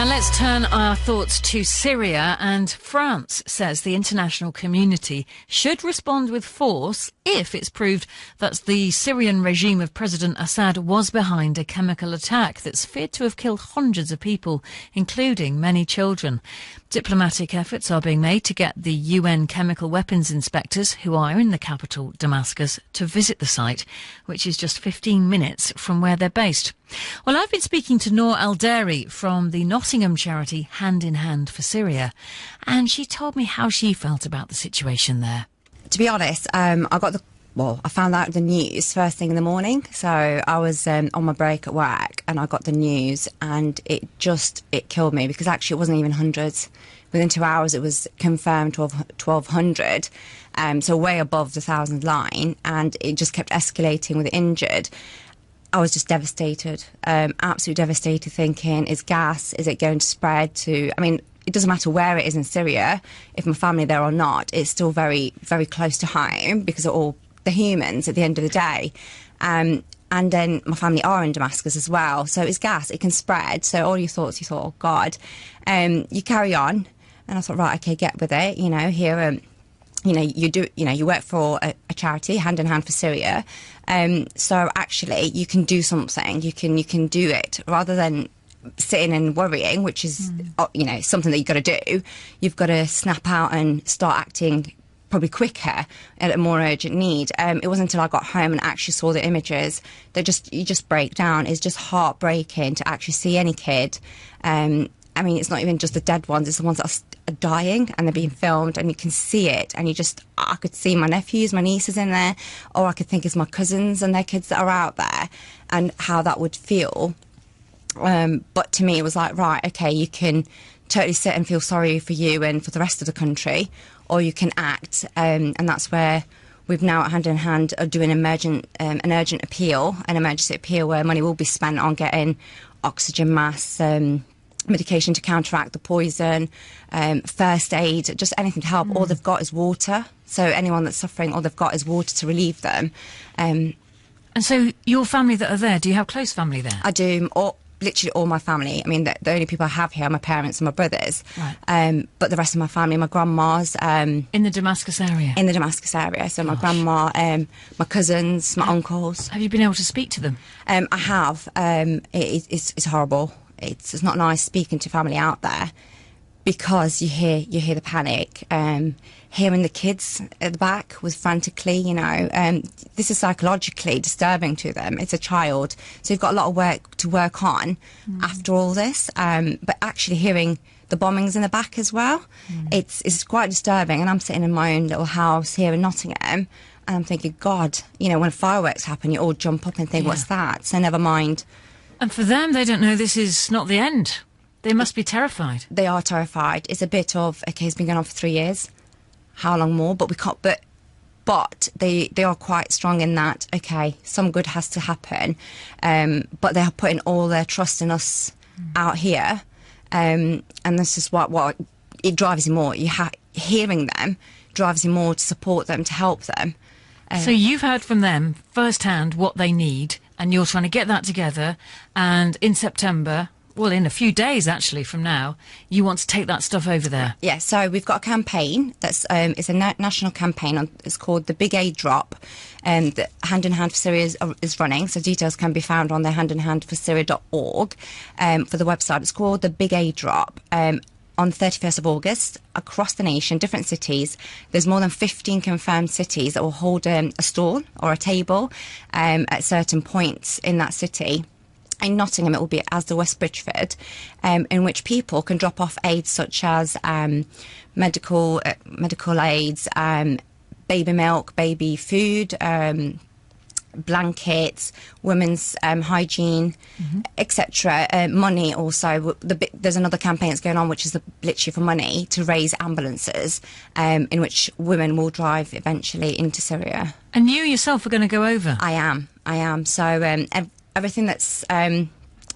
Now let's turn our thoughts to Syria, and France says the international community should respond with force if it's proved that the Syrian regime of President Assad was behind a chemical attack that's feared to have killed hundreds of people, including many children. Diplomatic efforts are being made to get the UN chemical weapons inspectors, who are in the capital, Damascus, to visit the site, which is just 15 minutes from where they're based. Well, I've been speaking to Nour Aldairi from the Nottingham charity Hand in Hand for Syria, and she told me how she felt about the situation there. To be honest, I found out the news first thing in the morning. So I was on my break at work and I got the news, and it killed me, because actually it wasn't even hundreds. Within 2 hours it was confirmed 1,200, so way above the 1,000 line, and it just kept escalating with the injured. I was just devastated, absolutely devastated, thinking, is gas, is it going to spread to... I mean, it doesn't matter where it is in Syria, if my family there or not, it's still very, very close to home, because of all the humans at the end of the day. And then my family are in Damascus as well, so it's gas, it can spread. So all your thoughts, you thought, oh God. You carry on, and I thought, right, okay, get with it, here... you work for a charity, Hand in Hand for Syria. So actually, you can do something. You can do it rather than sitting and worrying, which is something that you've got to do. You've got to snap out and start acting probably quicker at a more urgent need. It wasn't until I got home and actually saw the images that you just break down. It's just heartbreaking to actually see any kid. I mean, it's not even just the dead ones, it's the ones that are dying and they're being filmed, and you can see it, and I could see my nephews, my nieces in there, or I could think it's my cousins and their kids that are out there, and how that would feel. But to me, it was like, right, okay, you can totally sit and feel sorry for you and for the rest of the country, or you can act, and that's where we've now at Hand in Hand are doing an emergency appeal where money will be spent on getting oxygen masks, medication to counteract the poison, first aid, just anything to help. All they've got is water. So anyone that's suffering, all they've got is water to relieve them. And so your family that are there, do you have close family there? I do. Literally all my family. I mean, the only people I have here are my parents and my brothers. Right. But the rest of my family, my grandma's... in the Damascus area? In the Damascus area. So my grandma, my cousins, my uncles. Have you been able to speak to them? I have. It's horrible. It's not nice speaking to family out there, because you hear the panic. Hearing the kids at the back was frantically, this is psychologically disturbing to them. It's a child, so you've got a lot of work to work on after all this. But actually hearing the bombings in the back as well, it's quite disturbing. And I'm sitting in my own little house here in Nottingham, and I'm thinking, God, when fireworks happen, you all jump up and think, what's that? So never mind. And for them, they don't know this is not the end. They must be terrified. They are terrified. It's a bit of, okay, it's been going on for 3 years. How long more? But we can't. But they are quite strong in that, okay, some good has to happen. But they are putting all their trust in us out here. And this is what it drives you more. Hearing them drives you more to support them, to help them. So you've heard from them firsthand what they need, and you're trying to get that together, and in September, well, in a few days actually from now, you want to take that stuff over there. Yeah, so we've got a campaign that's it's a national campaign. It's called the Big Aid Drop, and the Hand in Hand for Syria is running, so details can be found on the handinhandforsyria.org for the website. It's called the Big Aid Drop. On the 31st of August, across the nation, different cities, there's more than 15 confirmed cities that will hold a stall or a table at certain points in that city. In Nottingham, it will be at Asda West Bridgeford, in which people can drop off aids such as medical aids, baby milk, baby food, blankets, women's hygiene, etc. Money also. There's another campaign that's going on, which is literally for money to raise ambulances, in which women will drive eventually into Syria. And you yourself are going to go over? I am. So everything that's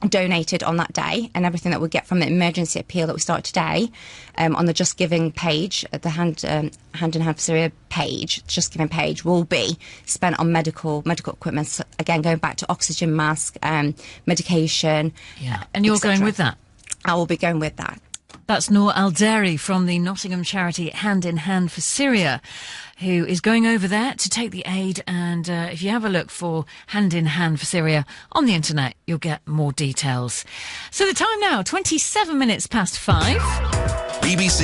donated on that day, and everything that we get from the emergency appeal that we start today, on the Just Giving page, at the Hand in Hand for Syria page, Just Giving page, will be spent on medical equipment. So again, going back to oxygen mask, medication. Yeah, and you're going with that? I will be going with that. That's Nour Aldairi from the Nottingham charity Hand in Hand for Syria, who is going over there to take the aid. And if you have a look for Hand in Hand for Syria on the internet, you'll get more details. So the time now, 27 minutes past 5. BBC